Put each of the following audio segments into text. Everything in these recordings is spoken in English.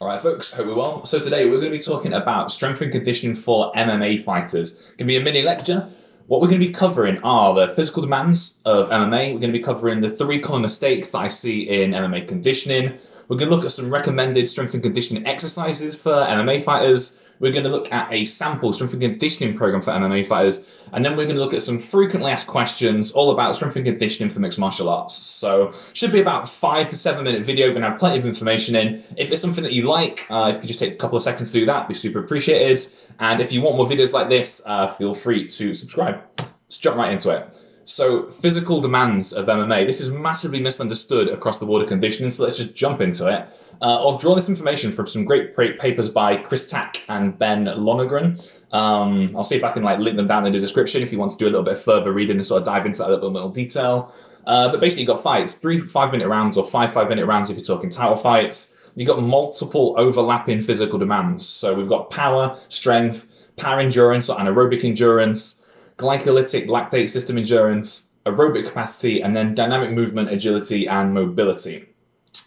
Alright folks, hope you're well. So today we're going to be talking about strength and conditioning for MMA fighters. It's going to be a mini lecture. What we're going to be covering are the physical demands of MMA. We're going to be covering the 3 common mistakes that I see in MMA conditioning. We're going to look at some recommended strength and conditioning exercises for MMA fighters. We're going to look at a sample strength and conditioning program for MMA fighters. And then we're going to look at some frequently asked questions all about strength and conditioning for mixed martial arts. So should be about 5 to 7 minute video. Going to have plenty of information in. If it's something that you like, if you could just take a couple of seconds to do that, it'd be super appreciated. And if you want more videos like this, feel free to subscribe. Let's jump right into it. So physical demands of MMA. This is massively misunderstood across the board of conditioning. So let's just jump into it. I've drawn this information from some great papers by Chris Tack and Ben Lonergan. I'll see if I can link them down in the description if you want to do a little bit further reading and sort of dive into that a little bit more detail. But basically, you've got fights, 3 5-minute rounds or 5 5-minute rounds if you're talking title fights. You've got multiple overlapping physical demands. So we've got power, strength, power endurance or anaerobic endurance, glycolytic lactate system endurance, aerobic capacity, and then dynamic movement, agility, and mobility.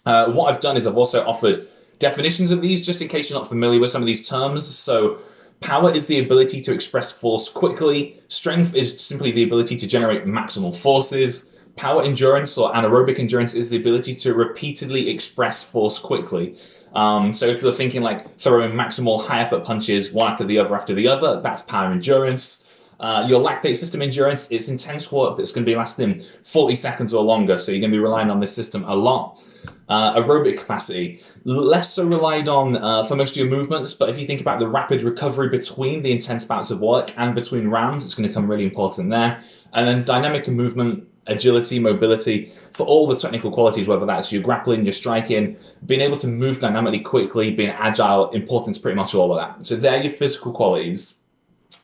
What I've done is I've also offered definitions of these just in case you're not familiar with some of these terms. So power is the ability to express force quickly. Strength is simply the ability to generate maximal forces. Power endurance or anaerobic endurance is the ability to repeatedly express force quickly. So if you're thinking like throwing maximal high effort punches one after the other, that's power endurance. Your lactate system endurance is intense work that's going to be lasting 40 seconds or longer, so you're going to be relying on this system a lot. Aerobic capacity, less so relied on for most of your movements, but if you think about the rapid recovery between the intense bouts of work and between rounds, it's going to come really important there. And then dynamic movement, agility, mobility, for all the technical qualities, whether that's your grappling, your striking, being able to move dynamically quickly, being agile, important to pretty much all of that. So they're your physical qualities.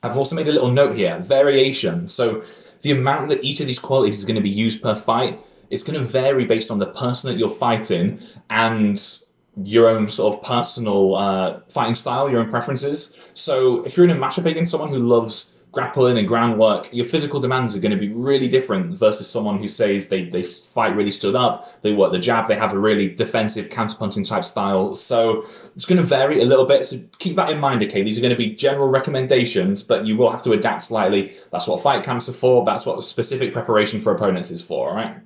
I've also made a little note here, variation. So the amount that each of these qualities is going to be used per fight is going to vary based on the person that you're fighting and your own sort of personal fighting style, your own preferences. So if you're in a matchup against someone who loves grappling and groundwork, your physical demands are going to be really different versus someone who says they fight really stood up, they work the jab, they have a really defensive counterpunching type style. So it's going to vary a little bit. So keep that in mind, okay? These are going to be general recommendations, but you will have to adapt slightly. That's what fight camps are for. That's what specific preparation for opponents is for, all right?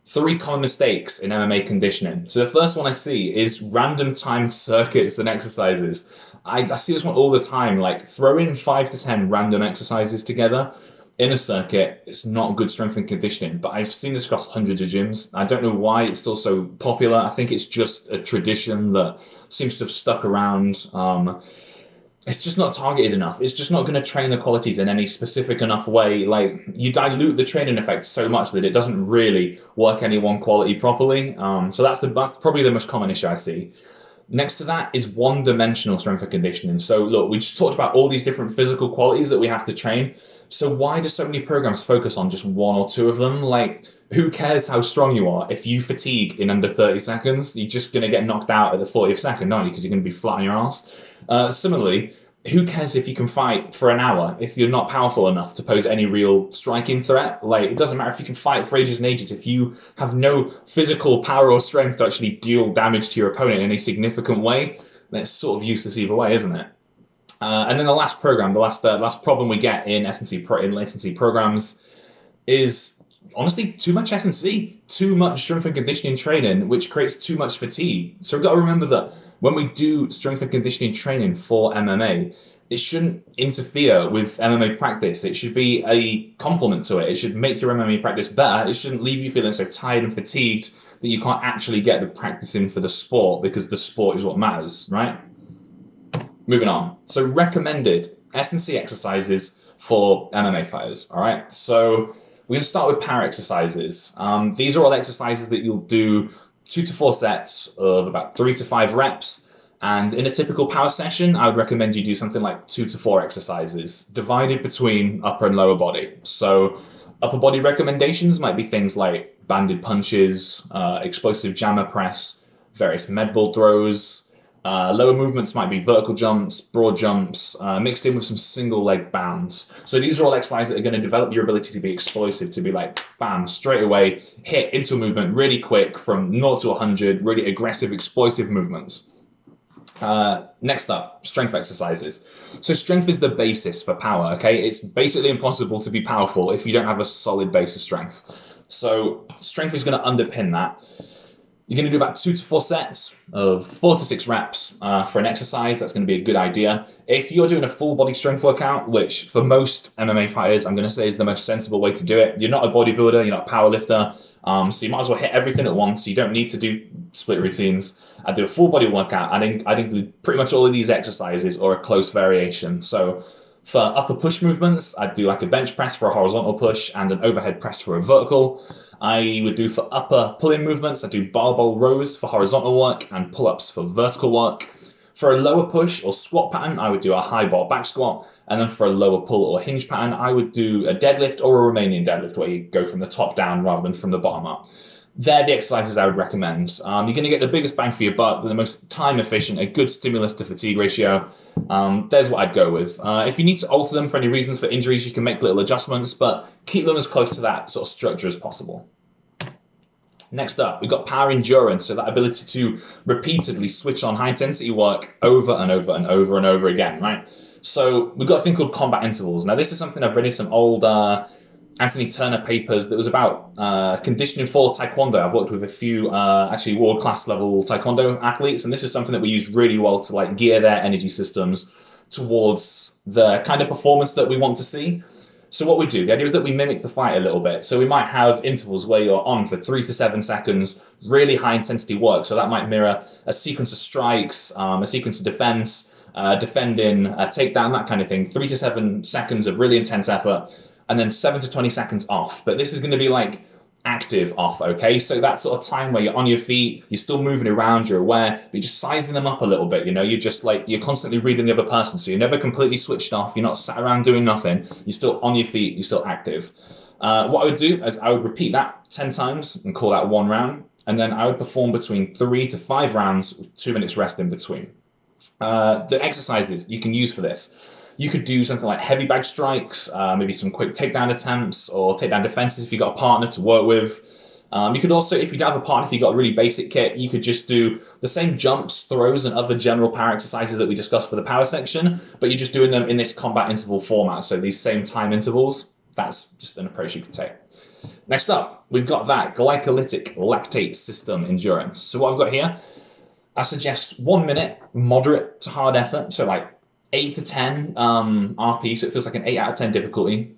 3 common mistakes in MMA conditioning. So the first one I see is random timed circuits and exercises. I see this one all the time, like throwing 5 to 10 random exercises together in a circuit. It's not good strength and conditioning, but I've seen this across hundreds of gyms. I don't know why it's still so popular. I think it's just a tradition that seems to have stuck around. It's just not targeted enough. It's just not going to train the qualities in any specific enough way. Like, you dilute the training effect so much that it doesn't really work any one quality properly. So that's probably the most common issue I see. Next to that is one-dimensional strength and conditioning. So look, we just talked about all these different physical qualities that we have to train. So why do so many programs focus on just 1 or 2 of them? Like, who cares how strong you are? If you fatigue in under 30 seconds, you're just going to get knocked out at the 40th second, aren't you? Because you're going to be flat on your ass. Similarly, who cares if you can fight for an hour if you're not powerful enough to pose any real striking threat? Like, it doesn't matter if you can fight for ages and ages. If you have no physical power or strength to actually deal damage to your opponent in a significant way, then it's sort of useless either way, isn't it? And then the last program, the last problem we get in S&C programs is honestly too much S&C, too much strength and conditioning training, which creates too much fatigue. So we've got to remember that when we do strength and conditioning training for MMA, it shouldn't interfere with MMA practice. It should be a complement to it. It should make your MMA practice better. It shouldn't leave you feeling so tired and fatigued that you can't actually get the practice in for the sport, because the sport is what matters, right? Moving on. So recommended S&C exercises for MMA fighters, all right? So we're going to start with power exercises. These are all exercises that you'll do 2 to 4 sets of about 3 to 5 reps. And in a typical power session, I would recommend you do something like 2 to 4 exercises divided between upper and lower body. So upper body recommendations might be things like banded punches, explosive jammer press, various med ball throws, Lower movements might be vertical jumps, broad jumps, mixed in with some single leg bounds. So these are all exercises that are going to develop your ability to be explosive, to be like, bam, straight away, hit into a movement really quick from 0 to 100, really aggressive, explosive movements. Next up, strength exercises. So strength is the basis for power, okay? It's basically impossible to be powerful if you don't have a solid base of strength. So strength is going to underpin that. You're going to do about 2 to 4 sets of 4 to 6 reps for an exercise. That's going to be a good idea. If you're doing a full body strength workout, which for most MMA fighters, I'm going to say is the most sensible way to do it. You're not a bodybuilder, you're not a powerlifter, so you might as well hit everything at once. You don't need to do split routines. I do a full body workout. I'd include pretty much all of these exercises or a close variation. So for upper push movements, I'd do like a bench press for a horizontal push and an overhead press for a vertical. I would do for upper pull-in movements, I do barbell rows for horizontal work and pull-ups for vertical work. For a lower push or squat pattern, I would do a high bar back squat. And then for a lower pull or hinge pattern, I would do a deadlift or a Romanian deadlift, where you go from the top down rather than from the bottom up. They're the exercises I would recommend. You're going to get the biggest bang for your buck, the most time efficient, a good stimulus to fatigue ratio. There's what I'd go with. If you need to alter them for any reasons, for injuries, you can make little adjustments, but keep them as close to that sort of structure as possible. Next up, we've got power endurance, so that ability to repeatedly switch on high intensity work over and over and over and over again, right? So we've got a thing called combat intervals. Now this is something I've read in some old Anthony Turner papers that was about conditioning for Taekwondo. I've worked with a few actually world-class level Taekwondo athletes, and this is something that we use really well to like gear their energy systems towards the kind of performance that we want to see. So what we do, the idea is that we mimic the fight a little bit. So we might have intervals where you're on for 3 to 7 seconds, really high intensity work. So that might mirror a sequence of strikes, a sequence of defense, defending, a takedown, that kind of thing. 3 to 7 seconds of really intense effort, and then 7 to 20 seconds off. But this is going to be like active off, okay? So that sort of time where you're on your feet, you're still moving around, you're aware, but you're just sizing them up a little bit, you know? You're just like, you're constantly reading the other person, so you're never completely switched off, you're not sat around doing nothing, you're still on your feet, you're still active. What I would do is I would repeat that 10 times and call that 1 round, and then I would perform between 3 to 5 rounds with 2 minutes rest in between. The exercises you can use for this, you could do something like heavy bag strikes, maybe some quick takedown attempts or takedown defenses if you've got a partner to work with. You could also, if you don't have a partner, if you've got a really basic kit, you could just do the same jumps, throws, and other general power exercises that we discussed for the power section, but you're just doing them in this combat interval format, so these same time intervals. That's just an approach you could take. Next up, we've got that glycolytic lactate system endurance. So what I've got here, I suggest 1 minute moderate to hard effort, so like 8 to 10 RP, so it feels like an 8 out of 10 difficulty.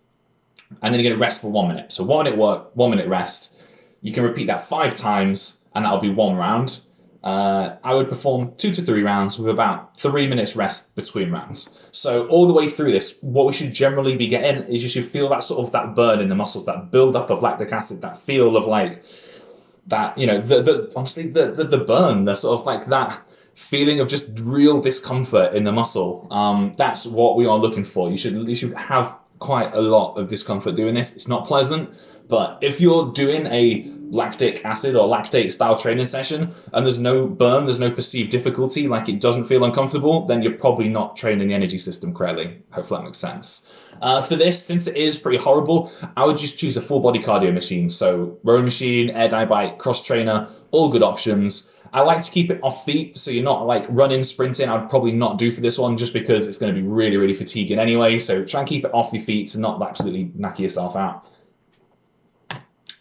And then you're going to rest for 1 minute. So 1 minute work, 1 minute rest. You can repeat that 5 times, and that'll be 1 round. I would perform 2 to 3 rounds with about 3 minutes rest between rounds. So all the way through this, what we should generally be getting is you should feel that sort of that burn in the muscles, that build up of lactic acid, that feel of like that, you know, honestly, the burn, the sort of like that feeling of just real discomfort in the muscle. That's what we are looking for. You should have quite a lot of discomfort doing this. It's not pleasant, but if you're doing a lactic acid or lactate style training session and there's no burn, there's no perceived difficulty, like it doesn't feel uncomfortable, then you're probably not training the energy system correctly. Hopefully that makes sense. For this, since it is pretty horrible, I would just choose a full body cardio machine. So rowing machine, air dive bike, cross trainer, all good options. I like to keep it off feet, so you're not like running, sprinting. I'd probably not do for this one just because it's going to be really, really fatiguing anyway. So try and keep it off your feet to not absolutely knack yourself out.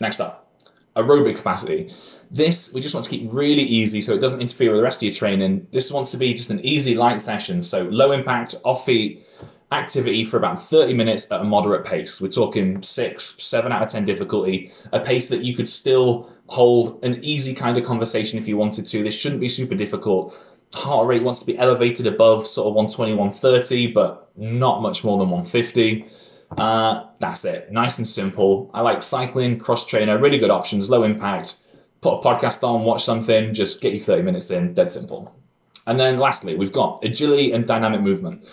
Next up, aerobic capacity. This, we just want to keep really easy so it doesn't interfere with the rest of your training. This wants to be just an easy, light session. So low impact, off feet activity for about 30 minutes at a moderate pace. We're talking 6, 7 out of 10 difficulty, a pace that you could still hold an easy kind of conversation if you wanted to. This shouldn't be super difficult. Heart rate wants to be elevated above sort of 120, 130, but not much more than 150. That's it. Nice and simple. I like cycling, cross trainer, really good options, low impact. Put a podcast on, watch something, just get you 30 minutes in, dead simple. And then lastly, we've got agility and dynamic movement.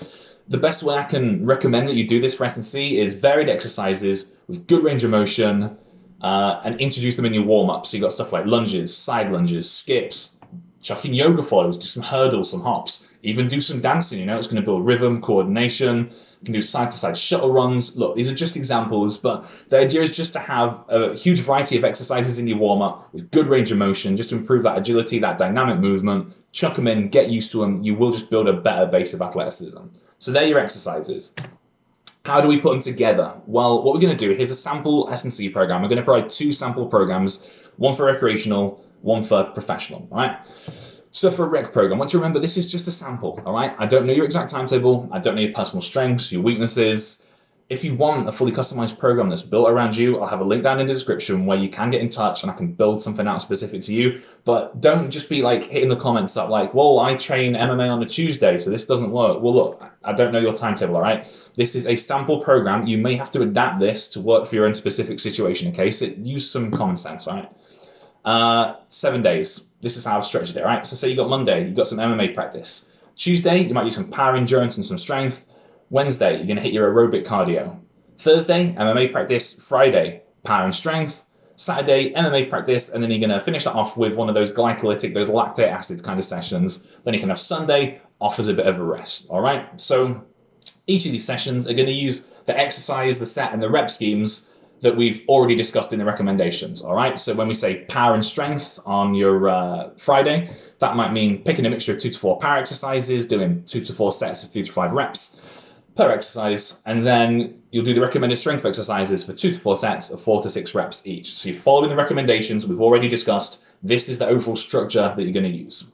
The best way I can recommend that you do this for S&C is varied exercises with good range of motion, and introduce them in your warm-up. So you've got stuff like lunges, side lunges, skips, chuck in yoga flows, do some hurdles, some hops, even do some dancing. You know, it's going to build rhythm, coordination. You can do side-to-side shuttle runs. Look, these are just examples, but the idea is just to have a huge variety of exercises in your warm-up with good range of motion, just to improve that agility, that dynamic movement. Chuck them in, get used to them. You will just build a better base of athleticism. So they're your exercises. How do we put them together? Well, what we're going to do, here's a sample S&C program. We're going to provide 2 sample programs, one for recreational, one for professional, all right? So for a rec program, want to remember this is just a sample, all right? I don't know your exact timetable. I don't know your personal strengths, your weaknesses. If you want a fully customized program that's built around you, I'll have a link down in the description where you can get in touch and I can build something out specific to you. But don't just be like hitting the comments up like, well, I train MMA on a Tuesday, so this doesn't work. Well, look, I don't know your timetable, all right? This is a sample program. You may have to adapt this to work for your own specific situation, okay? So use some common sense, all right? 7 days. This is how I've structured it, right? So say you got Monday, you got some MMA practice. Tuesday, you might do some power endurance and some strength. Wednesday, you're gonna hit your aerobic cardio. Thursday, MMA practice. Friday, power and strength. Saturday, MMA practice, and then you're gonna finish that off with one of those glycolytic, those lactate acid kind of sessions. Then you can have Sunday off as a bit of a rest, all right? So each of these sessions are gonna use the exercise, the set, and the rep schemes that we've already discussed in the recommendations, all right? So when we say power and strength on your Friday, that might mean picking a mixture of 2 to 4 power exercises, doing 2 to 4 sets of 3 to 5 reps per exercise, and then you'll do the recommended strength exercises for 2 to 4 sets of 4 to 6 reps each. So you're following the recommendations we've already discussed. This is the overall structure that you're gonna use.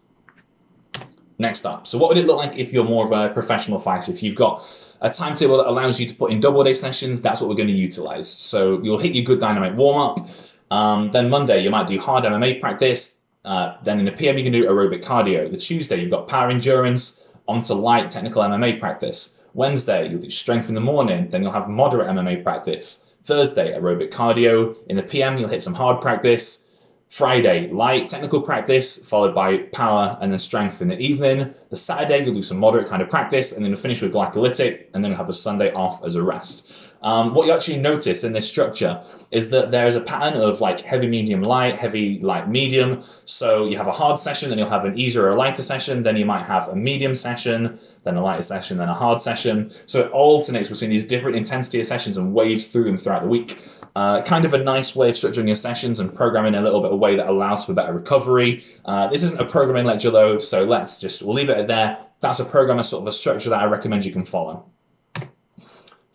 Next up, so what would it look like if you're more of a professional fighter? If you've got a timetable that allows you to put in double day sessions, that's what we're going to utilize. So you'll hit your good dynamic warm up. Then Monday, you might do hard MMA practice. Then in the PM, you can do aerobic cardio. The Tuesday, you've got power endurance onto light technical MMA practice. Wednesday, you'll do strength in the morning. Then you'll have moderate MMA practice. Thursday, aerobic cardio. In the PM, you'll hit some hard practice. Friday, light technical practice, followed by power and then strength in the evening. The Saturday, you'll do some moderate kind of practice, and then you'll finish with glycolytic, and then you'll have the Sunday off as a rest. What you actually notice in this structure is that there is a pattern of like heavy, medium, light, heavy, light, medium. So you have a hard session, then you'll have an easier or a lighter session, then you might have a medium session, then a lighter session, then a hard session. So it alternates between these different intensity of sessions and waves through them throughout the week. Kind of a nice way of structuring your sessions and programming a little bit of a way that allows for better recovery. This isn't a programming lecture though, so we'll leave it at there. That's a program, a sort of a structure that I recommend you can follow.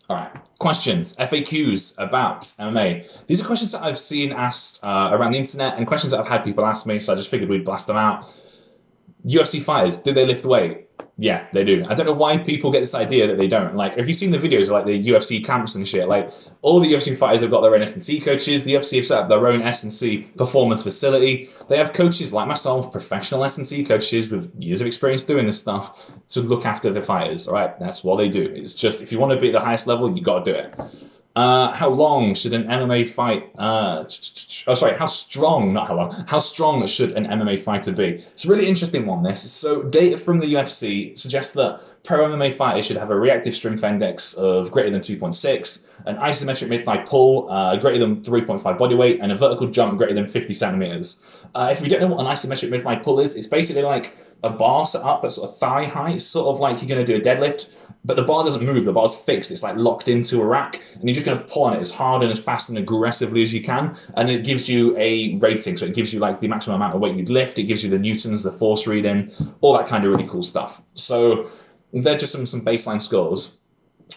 All right, questions, FAQs about MMA. These are questions that I've seen asked around the internet and questions that I've had people ask me, so I just figured we'd blast them out. UFC fighters, do they lift weight? Yeah, they do. I don't know why people get this idea that they don't. Like, have you seen the videos of like the UFC camps and shit? Like, all the UFC fighters have got their own S&C coaches. The UFC have set up their own S&C performance facility. They have coaches like myself, professional S&C coaches with years of experience doing this stuff to look after the fighters, all right? That's what they do. It's just, if you want to be at the highest level, you got to do it. How long should an MMA fight, how strong, not how long, how strong should an MMA fighter be? It's a really interesting one, this. So data from the UFC suggests that pro MMA fighters should have a reactive strength index of greater than 2.6, an isometric mid-thigh pull greater than 3.5 body weight, and a vertical jump greater than 50 centimeters. If you don't know what an isometric mid-thigh pull is, it's basically like a bar set up at sort of thigh height, sort of like you're going to do a deadlift, but the bar doesn't move, the bar's fixed, it's like locked into a rack, and you're just going to pull on it as hard and as fast and aggressively as you can, and it gives you a rating, so it gives you like the maximum amount of weight you'd lift, it gives you the newtons, the force reading, all that kind of really cool stuff. So they're just some baseline scores.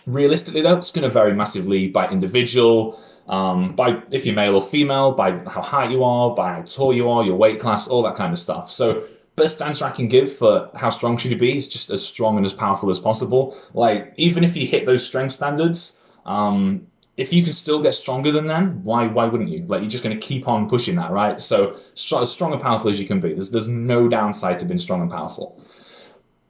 Realistically though, it's going to vary massively by individual, by if you're male or female, by how high you are, by how tall you are, your weight class, all that kind of stuff. So best answer I can give for how strong should you be is just as strong and as powerful as possible. Like, even if you hit those strength standards, if you can still get stronger than them, why wouldn't you? Like, you're just going to keep on pushing that, right? So as strong and powerful as you can be. There's no downside to being strong and powerful.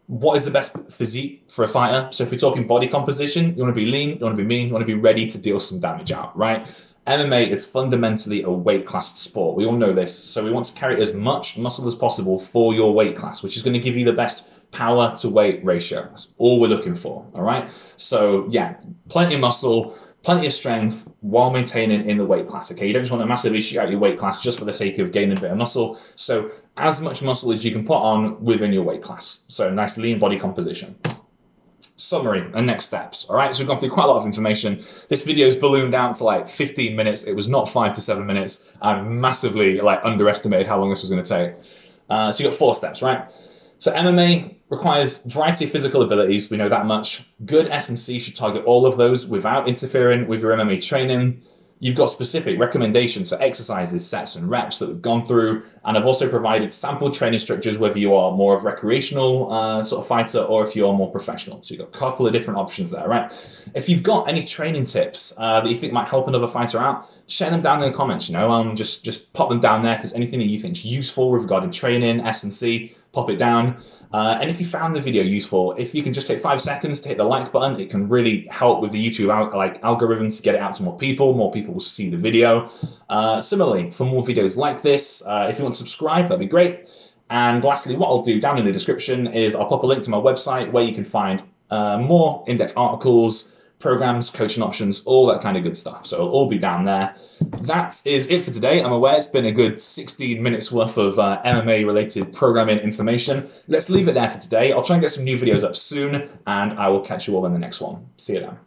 What is the best physique for a fighter? So if we're talking body composition, you want to be lean, you want to be mean, you want to be ready to deal some damage out, right? MMA is fundamentally a weight class sport. We all know this. So we want to carry as much muscle as possible for your weight class, which is going to give you the best power to weight ratio. That's all we're looking for, all right? So yeah, plenty of muscle, plenty of strength while maintaining in the weight class, okay? You don't just want to massively shoot out your weight class just for the sake of gaining a bit of muscle. So as much muscle as you can put on within your weight class. So nice lean body composition. Summary and next steps. All right, so we've gone through quite a lot of information. This video is ballooned out to like 15 minutes. It was not 5 to 7 minutes. I massively underestimated how long this was going to take. So you got 4 steps, right? So MMA requires variety of physical abilities. We know that much. Good S&C should target all of those without interfering with your MMA training. You've got specific recommendations for exercises, sets and reps that we've gone through. And I've also provided sample training structures, whether you are more of a recreational sort of fighter or if you're more professional. So you've got a couple of different options there, right? If you've got any training tips that you think might help another fighter out, share them down in the comments, just pop them down there. If there's anything that you think is useful regarding training, S&C, pop it down. And if you found the video useful, if you can just take 5 seconds to hit the like button, it can really help with the YouTube algorithm to get it out to more people will see the video. Similarly, for more videos like this, if you want to subscribe, that'd be great. And lastly, what I'll do down in the description is I'll pop a link to my website where you can find more in-depth articles, programs, coaching options, all that kind of good stuff. So it'll all be down there. That is it for today. I'm aware it's been a good 16 minutes worth of MMA related programming information. Let's leave it there for today. I'll try and get some new videos up soon, and I will catch you all in the next one. See you then.